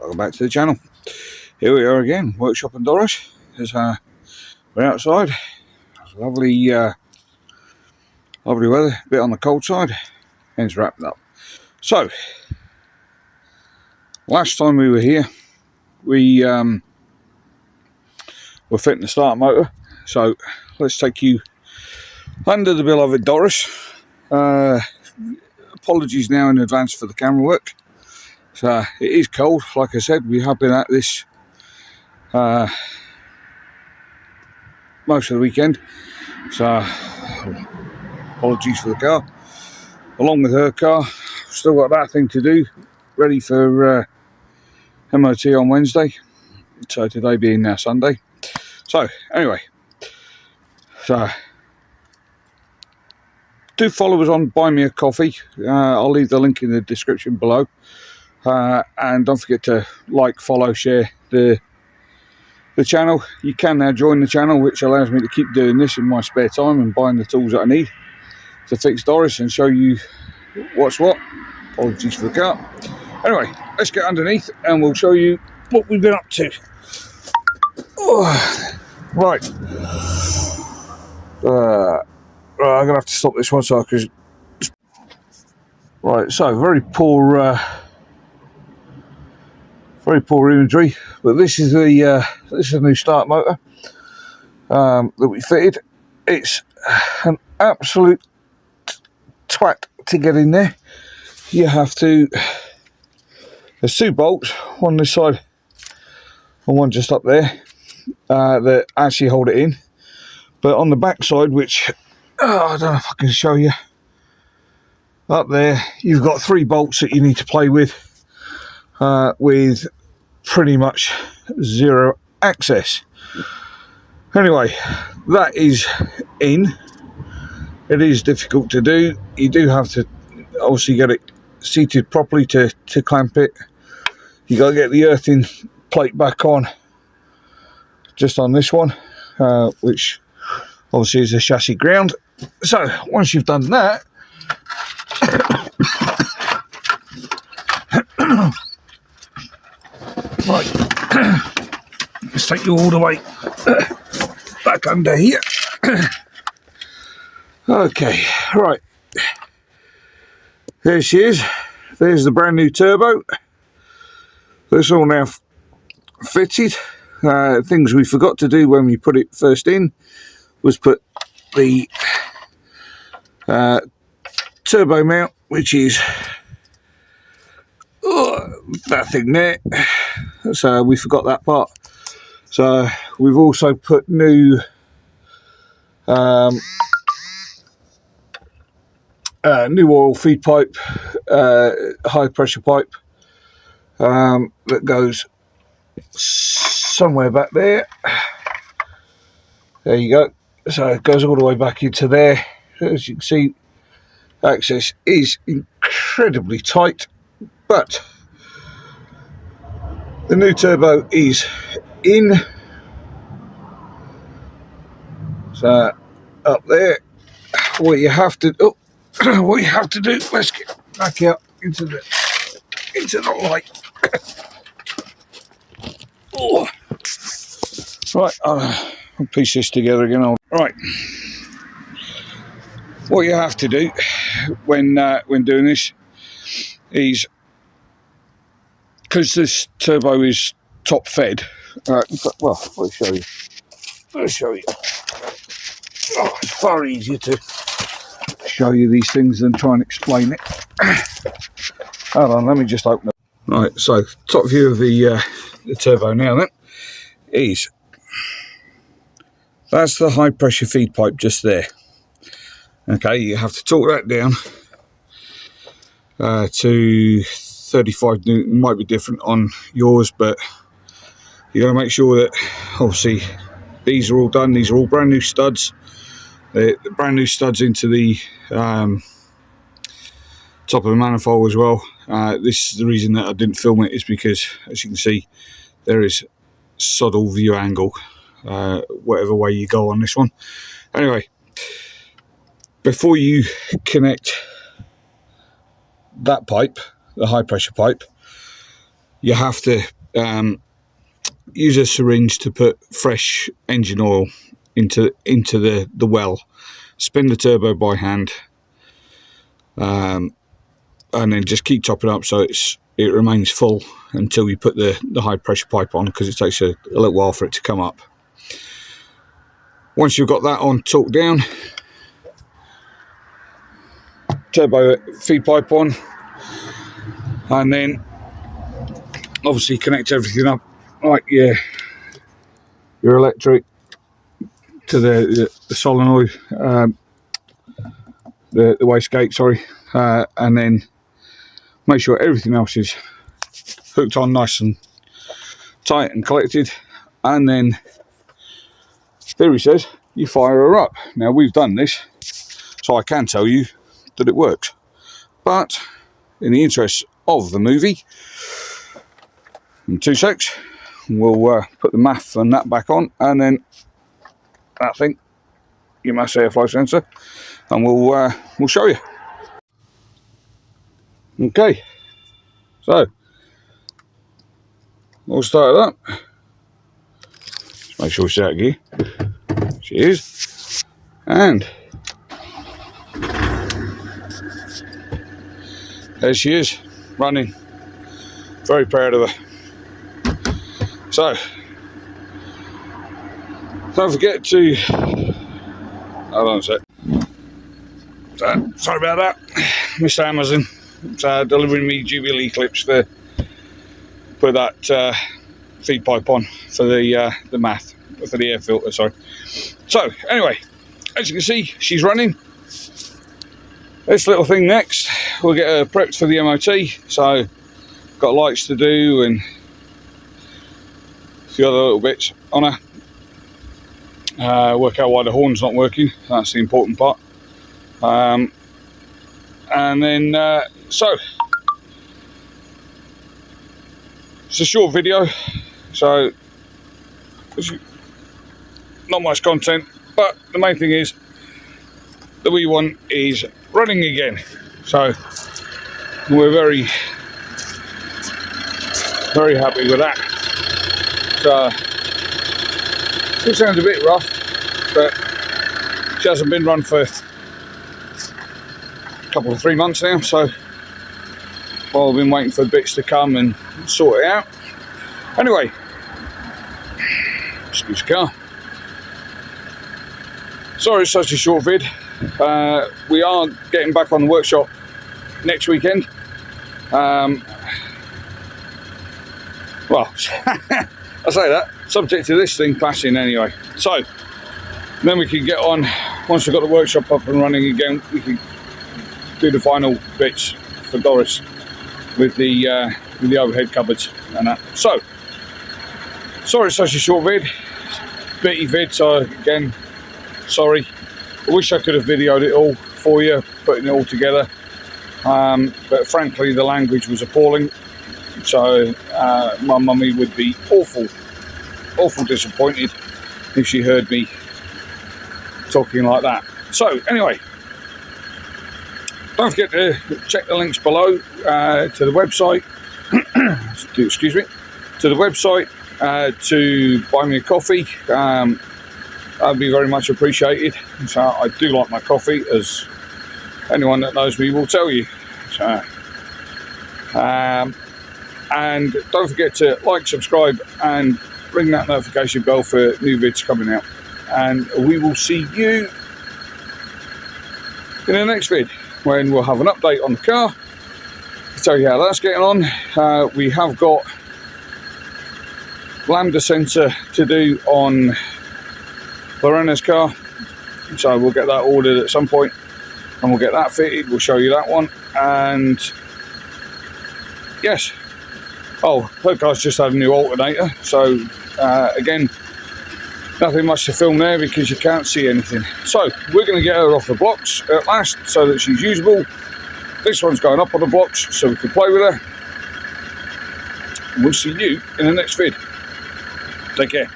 welcome back to the channel. Here we are again, workshop and Doris. As we're outside, lovely lovely weather, a bit on the cold side, hence wrapped up. So last time we were here, we were fitting the starter motor, so let's take you under the beloved Doris. Apologies now in advance for the camera work. So it is cold, like I said. We have been at this most of the weekend, so apologies for the car. Along with her car, still got that thing to do, ready for MOT on Wednesday, so today being now Sunday. So anyway, so do follow us on Buy Me a Coffee. I'll leave the link in the description below, and don't forget to like, follow, share the channel. You can now join the channel, which allows me to keep doing this in my spare time and buying the tools that I need to fix Doris and show you what's what. Apologies for the car. Anyway, let's get underneath and we'll show you what we've been up to. Right. I'm gonna have to stop this one, so because right. So very poor imagery, but this is the this is a new start motor that we fitted. It's an absolute twat to get in there. You have to. There's two bolts, one this side and one just up there, that actually hold it in. But on the back side, which I don't know if I can show you, up there, you've got three bolts that you need to play with pretty much zero access. Anyway, that is in. It is difficult to do. You do have to obviously get it seated properly to clamp it. You got to get the earthing plate back on, just on this one, which obviously is a chassis ground. So once you've done that, right, let's take you all the way back under here. Okay, right, there she is. There's the brand new turbo. That's all now fitted. Things we forgot to do when we put it first in was put the turbo mount, which is that thing there. So we forgot that part. So we've also put new new oil feed pipe, high pressure pipe, that goes somewhere back there. There you go. So it goes all the way back into there. As you can see, access is incredibly tight, but the new turbo is in. So up there, what you have to do, let's get back out into the light. Oh. Right, I'll piece this together again. Right, what you have to do when doing this is, because this turbo is top fed. Well, I'll show you. Oh, it's far easier to show you these things than try and explain it. Hold on, let me just open it. Right, so top view of the turbo now then is, that's the high pressure feed pipe just there. Okay, you have to torque that down to 35 Newton. Might be different on yours, but you got to make sure that obviously these are all done. These are all brand new studs. The brand new studs into the top of the manifold as well. This is the reason that I didn't film it, is because, as you can see, there is sod all view angle, whatever way you go on this one. Anyway, before you connect that pipe, the high pressure pipe, you have to use a syringe to put fresh engine oil into the well, spin the turbo by hand, and then just keep topping up so it remains full until you put the high pressure pipe on, because it takes a little while for it to come up. Once you've got that on, torque down, turbo feed pipe on, and then obviously connect everything up, like your electric to the solenoid, the wastegate, sorry, and then make sure everything else is hooked on nice and tight and collected, and then theory says you fire her up. Now we've done this, so I can tell you that it works, but in the interest of the movie, in 2 secs we'll put the math and that back on, and then that thing, your mass airflow sensor, and we'll show you. Okay, so we'll start it up. Just make sure she's out of gear. She is, and there she is, running. Very proud of her. So don't forget to, hold on a sec. So, sorry about that, Mr. Amazon. Delivering me Jubilee clips to put that feed pipe on for the math, for the air filter, sorry. So anyway, as you can see, she's running. This little thing next, we'll get her prepped for the MOT. So got lights to do and a few other little bits on her. Work out why the horn's not working, that's the important part. And then so it's a short video, so not much content, but the main thing is the wee one is running again, so we're very happy with that. So it sounds a bit rough, but she hasn't been run for couple of 3 months now, so while I've been waiting for bits to come and sort it out. Anyway, excuse the car. Sorry it's such a short vid. We are getting back on the workshop next weekend. Well, I say that, subject to this thing passing anyway. So then we can get on, once we've got the workshop up and running again, we can do the final bits for Doris with the overhead cupboards and that. So sorry it's such a short vid, bitty vid, so again sorry. I wish I could have videoed it all for you, putting it all together, but frankly the language was appalling, so my mummy would be awful disappointed if she heard me talking like that. So anyway, don't forget to check the links below to the website, excuse me, to the website, to buy me a coffee. That'd be very much appreciated. So I do like my coffee, as anyone that knows me will tell you. So, and don't forget to like, subscribe, and ring that notification bell for new vids coming out. And we will see you in the next vid, when we'll have an update on the car to tell you how that's getting on. We have got lambda sensor to do on Lorena's car, so we'll get that ordered at some point and we'll get that fitted. We'll show you that one. And yes, oh, her car's just had a new alternator, so again, nothing much to film there because you can't see anything. So we're going to get her off the blocks at last so that she's usable. This one's going up on the blocks so we can play with her. We'll see you in the next vid. Take care.